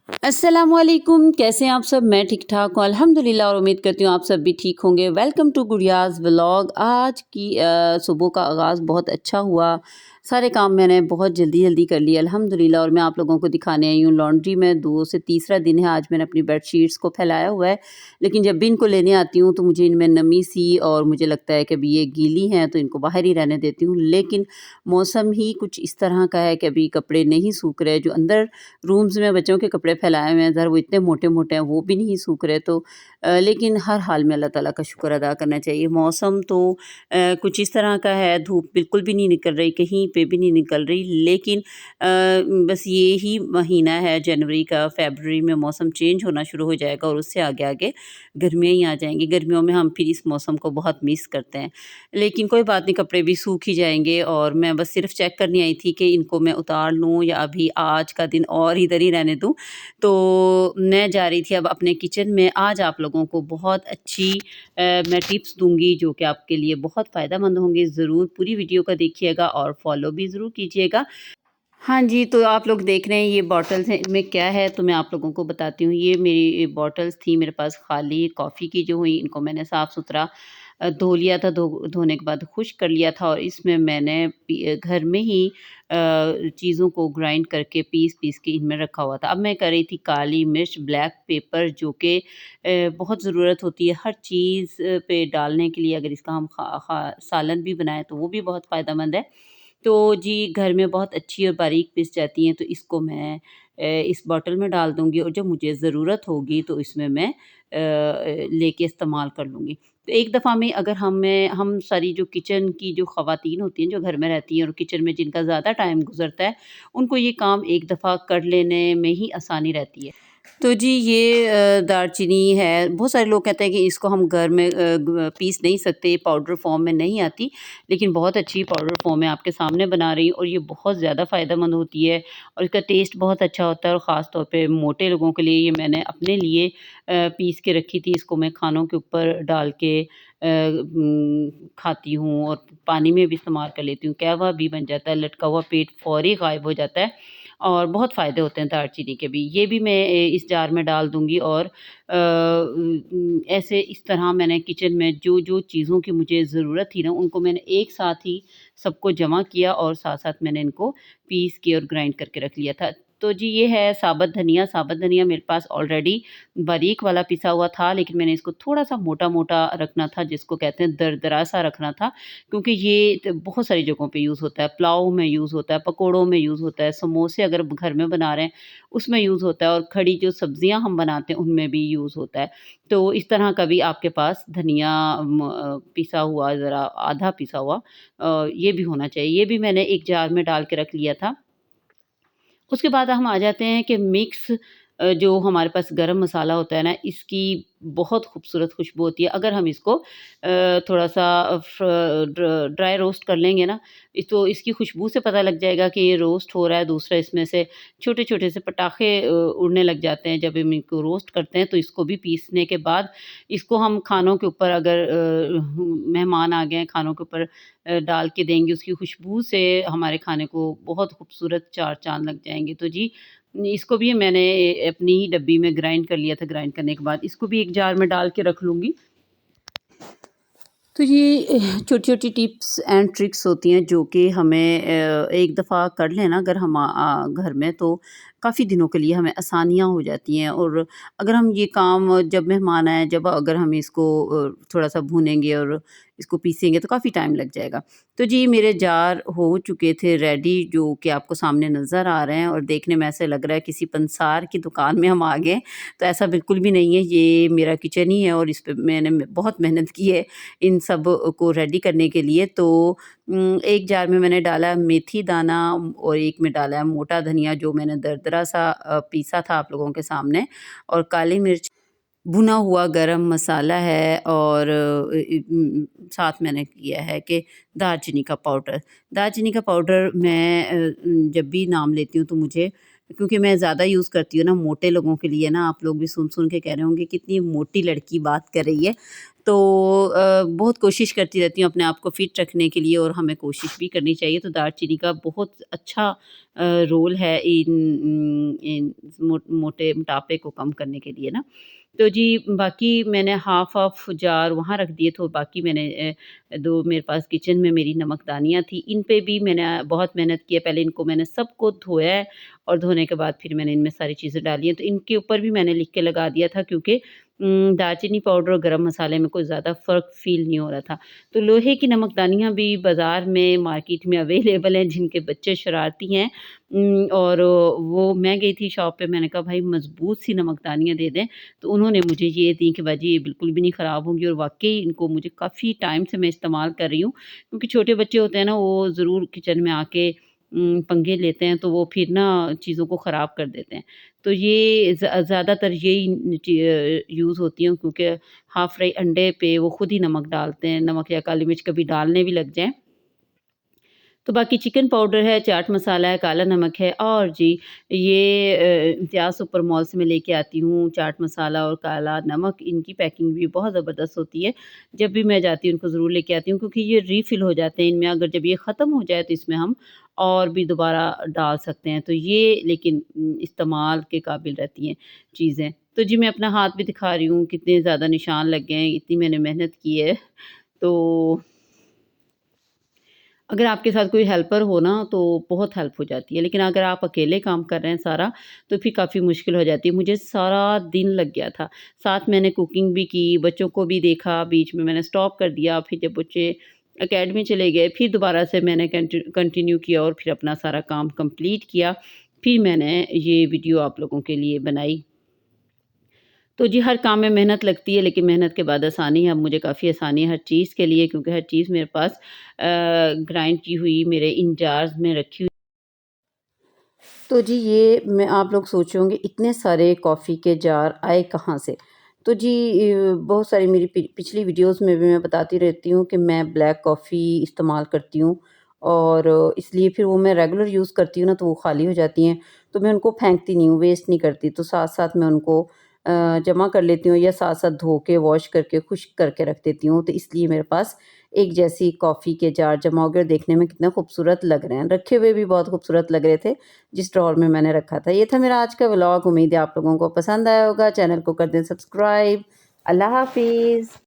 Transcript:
अस्सलामुअलैकुम, कैसे हैं आप सब। मैं ठीक ठाक हूँ अल्हम्दुलिल्लाह और उम्मीद करती हूँ आप सब भी ठीक होंगे। Welcome to Gudiya's vlog. आज की सुबह का आगाज़ बहुत अच्छा हुआ। सारे काम मैंने बहुत जल्दी जल्दी कर लिए अल्हम्दुलिल्लाह और मैं आप लोगों को दिखाने आई हूँ। लॉन्ड्री में 2 से तीसरा दिन है आज मैंने अपनी बेडशीट्स को फैलाया हुआ है, लेकिन जब भी इनको लेने आती हूँ तो मुझे इनमें नमी सी और मुझे लगता है कि अभी ये गीली हैं तो इनको बाहर ही रहने देती हूँ। लेकिन मौसम ही कुछ इस तरह का है कि अभी कपड़े नहीं सूख रहे। जो अंदर रूम्स में बच्चों के कपड़े फैलाए हुए हैं इधर, वो इतने मोटे-मोटे हैं, वो भी नहीं सूख रहे। तो लेकिन हर हाल में अल्लाह ताला का शुक्र अदा करना चाहिए। मौसम तो कुछ इस तरह का है, धूप बिल्कुल भी नहीं निकल रही, कहीं पे भी नहीं निकल रही। लेकिन बस ये ही महीना है जनवरी का, फ़रवरी में मौसम चेंज होना शुरू हो जाएगा और उससे आगे-आगे गर्मियाँ ही आ जाएँगी। गर्मियों में हम फिर इस मौसम को बहुत मिस करते हैं। लेकिन कोई बात नहीं, कपड़े भी सूख ही जाएँगे और मैं बस सिर्फ़ चेक करने आई थी कि इनको मैं उतार लूँ या अभी आज का दिन और इधर ही रहने दूँ। तो मैं जा रही थी अब अपने किचन में। आज आप लोगों को बहुत अच्छी मैं टिप्स दूँगी जो कि आपके लिए बहुत फ़ायदेमंद होंगी। ज़रूर पूरी वीडियो को देखिएगा और फ़ॉलो भी ज़रूर कीजिएगा। हाँ जी, तो आप लोग देख रहे हैं ये बॉटल्स हैं, इनमें क्या है तो मैं आप लोगों को बताती हूँ। ये मेरी बॉटल्स थी मेरे पास खाली कॉफ़ी की जो हुई, इनको मैंने साफ़-सुथरा धो लिया था, धोने के बाद खुश्क कर लिया था और इसमें मैंने घर में ही चीज़ों को ग्राइंड करके पीस-पीस के इनमें रखा हुआ था। अब मैं कर रही थी काली मिर्च, ब्लैक पेपर जो कि बहुत ज़रूरत होती है हर चीज़ पे डालने के लिए। अगर इसका हम सालन भी बनाएँ तो वो भी बहुत फ़ायदेमंद है। तो जी घर में बहुत अच्छी और बारीक पिस जाती हैं, तो इसको मैं इस बॉटल में डाल दूँगी और जब मुझे ज़रूरत होगी तो इसमें मैं लेके इस्तेमाल कर लूँगी। तो एक दफ़ा में अगर हम सारी जो किचन की जो ख़वातीन होती हैं, जो घर में रहती हैं और किचन में जिनका ज़्यादा टाइम गुज़रता है, उनको ये काम एक दफ़ा कर लेने में ही आसानी रहती है। तो जी ये दालचीनी है, बहुत सारे लोग कहते हैं कि इसको हम घर में पीस नहीं सकते, पाउडर फॉर्म में नहीं आती, लेकिन बहुत अच्छी पाउडर फॉर्म में आपके सामने बना रही हूँ और ये बहुत ज़्यादा फ़ायदेमंद होती है और इसका टेस्ट बहुत अच्छा होता है और ख़ास तौर पे मोटे लोगों के लिए ये मैंने अपने लिए पीस के रखी थी। इसको मैं खानों के ऊपर डाल के खाती हूँ और पानी में भी इस्तेमाल कर लेती हूँ। कहवा भी बन जाता है, लटका हुआ पेट फ़ौरी गायब हो जाता है और बहुत फ़ायदे होते हैं दालचीनी के भी। ये भी मैं इस जार में डाल दूँगी और ऐसे इस तरह मैंने किचन में जो-जो चीज़ों की मुझे ज़रूरत थी ना, उनको मैंने एक साथ ही सबको जमा किया और साथ-साथ मैंने इनको पीस के और ग्राइंड करके रख लिया था। तो जी ये है साबुत धनिया मेरे पास ऑलरेडी बारीक वाला पिसा हुआ था, लेकिन मैंने इसको थोड़ा-सा मोटा-मोटा रखना था, जिसको कहते हैं दरदरा सा रखना था, क्योंकि ये बहुत सारी जगहों पे यूज़ होता है। पुलाव में यूज़ होता है, पकोड़ों में यूज़ होता है, समोसे अगर घर में बना रहे हैं, उसमें यूज़ होता है और खड़ी जो सब्जियाँ हम बनाते हैं, उनमें भी यूज़ होता है। तो इस तरह का भी आपके पास धनिया पिसा हुआ ज़रा आधा पिसा हुआ ये भी होना चाहिए। ये भी मैंने एक जार में डाल के रख लिया था। उसके बाद हम आ जाते हैं कि मिक्स जो हमारे पास गरम मसाला होता है ना, इसकी बहुत खूबसूरत खुशबू होती है। अगर हम इसको थोड़ा-सा ड्राई रोस्ट कर लेंगे ना, तो इसकी खुशबू से पता लग जाएगा कि ये रोस्ट हो रहा है। दूसरा इसमें से छोटे-छोटे से पटाखे उड़ने लग जाते हैं जब हम इनको रोस्ट करते हैं। तो इसको भी पीसने के बाद इसको हम खानों के ऊपर अगर मेहमान आ गए हैं, खानों के ऊपर डाल के देंगे, उसकी खुशबू से हमारे खाने को बहुत खूबसूरत चार चाँद लग जाएँगे। तो जी, इसको भी मैंने अपनी ही डब्बी में ग्राइंड कर लिया था, ग्राइंड करने के बाद इसको भी एक जार में डाल के रख लूँगी। तो ये छोटी-छोटी टिप्स एंड ट्रिक्स होती हैं जो कि हमें एक दफ़ा कर लें ना अगर हम घर में, तो काफ़ी दिनों के लिए हमें आसानियाँ हो जाती हैं और अगर हम ये काम जब मेहमान आएँ, जब अगर हम इसको थोड़ा-सा भूनेंगे और इसको पीसेंगे तो काफ़ी टाइम लग जाएगा। तो जी मेरे जार हो चुके थे रेडी, जो कि आपको सामने नज़र आ रहे हैं और देखने में ऐसे लग रहा है किसी पंसार की दुकान में हम आ गए हैं। तो ऐसा बिल्कुल भी नहीं है, ये मेरा किचन ही है और इस पे मैंने बहुत मेहनत की है इन सब को रेडी करने के लिए। तो एक जार में मैंने डाला मेथी दाना और एक में डाला है मोटा धनिया जो मैंने दरदरा सा पीसा था आप लोगों के सामने, और काली मिर्च, भुना हुआ गरम मसाला है और साथ मैंने किया है कि दालचीनी का पाउडर। दालचीनी का पाउडर मैं जब भी नाम लेती हूँ तो मुझे, क्योंकि मैं ज़्यादा यूज़ करती हूँ ना मोटे लोगों के लिए ना, आप लोग भी सुन-सुन के कह रहे होंगे कितनी मोटी लड़की बात कर रही है। तो बहुत कोशिश करती रहती हूँ अपने आप को फ़िट रखने के लिए और हमें कोशिश भी करनी चाहिए। तो दालचीनी का बहुत अच्छा रोल है इन मोटे मोटापे को कम करने के लिए ना। तो जी बाकी मैंने हाफ़ ऑफ जार वहाँ रख दिए, तो बाकी मैंने 2 मेरे पास किचन में मेरी नमकदानियाँ थी, इन पे भी मैंने बहुत मेहनत की है। पहले इनको मैंने सबको धोया है और धोने के बाद फिर मैंने इनमें सारी चीज़ें डाली हैं। तो इनके ऊपर भी मैंने लिख के लगा दिया था, क्योंकि दालचीनी पाउडर और गरम मसाले में कोई ज़्यादा फ़र्क फ़ील नहीं हो रहा था। तो लोहे की नमकदानियाँ भी बाज़ार में, मार्केट में अवेलेबल हैं, जिनके बच्चे शरारती हैं। और वो मैं गई थी शॉप पे, मैंने कहा भाई मज़बूत सी नमकदानियाँ दे दें, तो उन्होंने मुझे ये दी कि बाजी ये बिल्कुल भी नहीं ख़राब होंगी, और वाक़ई इनको मुझे काफ़ी टाइम से मैं इस्तेमाल कर रही हूँ। क्योंकि छोटे बच्चे होते हैं ना, वो ज़रूर किचन में आके पंगे लेते हैं, तो वो फिर ना चीज़ों को ख़राब कर देते हैं। तो ये ज़्यादातर यही यूज़ होती हैं, क्योंकि हाफ़ फ्राई अंडे पे वो खुद ही नमक डालते हैं, नमक या काली मिर्च कभी डालने भी लग जाएँ। तो बाकी चिकन पाउडर है, चाट मसाला है, काला नमक है, और जी ये इम्तियाज़ सुपर मॉल से मैं लेके आती हूँ चाट मसाला और काला नमक। इनकी पैकिंग भी बहुत ज़बरदस्त होती है। जब भी मैं जाती हूँ इनको ज़रूर लेके आती हूँ, क्योंकि ये रीफ़िल हो जाते हैं इनमें। अगर जब ये ख़त्म हो जाए तो इसमें हम और भी दोबारा डाल सकते हैं। तो ये लेकिन इस्तेमाल के काबिल रहती हैं चीज़ें। तो जी मैं अपना हाथ भी दिखा रही हूँ, कितने ज़्यादा निशान लग गए हैं, इतनी मैंने मेहनत की है। तो अगर आपके साथ कोई हेल्पर हो ना, तो बहुत हेल्प हो जाती है, लेकिन अगर आप अकेले काम कर रहे हैं सारा, तो फिर काफ़ी मुश्किल हो जाती है। मुझे सारा दिन लग गया था। साथ मैंने कुकिंग भी की, बच्चों को भी देखा, बीच में मैंने स्टॉप कर दिया, फिर जब बच्चे अकेडमी चले गए, फिर दोबारा से मैंने कंटिन्यू किया और फिर अपना सारा काम कंप्लीट किया। फिर मैंने ये वीडियो आप लोगों के लिए बनाई। तो जी हर काम में मेहनत लगती है, लेकिन मेहनत के बाद आसानी है। अब मुझे काफ़ी आसानी है हर चीज़ के लिए, क्योंकि हर चीज़ मेरे पास ग्राइंड की हुई मेरे इन जार्स में रखी हुई। तो जी ये मैं आप लोग सोच रहे होंगे इतने सारे कॉफ़ी के जार आए कहाँ से? तो जी बहुत सारी मेरी पिछली वीडियोज़ में भी मैं बताती रहती हूँ कि मैं ब्लैक कॉफ़ी इस्तेमाल करती हूँ, और इसलिए फिर वो मैं रेगुलर यूज़ करती हूँ ना, तो वो ख़ाली हो जाती हैं। तो मैं उनको फेंकती नहीं हूँ, वेस्ट नहीं करती, तो साथ-साथ मैं उनको जमा कर लेती हूँ, या साथ-साथ धो के वॉश करके खुश्क करके रख देती हूँ। तो इसलिए मेरे पास एक जैसी कॉफ़ी के जार जमा हो गए, और देखने में कितने खूबसूरत लग रहे हैं। रखे हुए भी बहुत खूबसूरत लग रहे थे, जिस ड्रॉअर में मैंने रखा था। ये था मेरा आज का व्लॉग। उम्मीद है आप लोगों को पसंद आया होगा। चैनल को कर दें सब्सक्राइब। अल्लाह हाफ़िज़।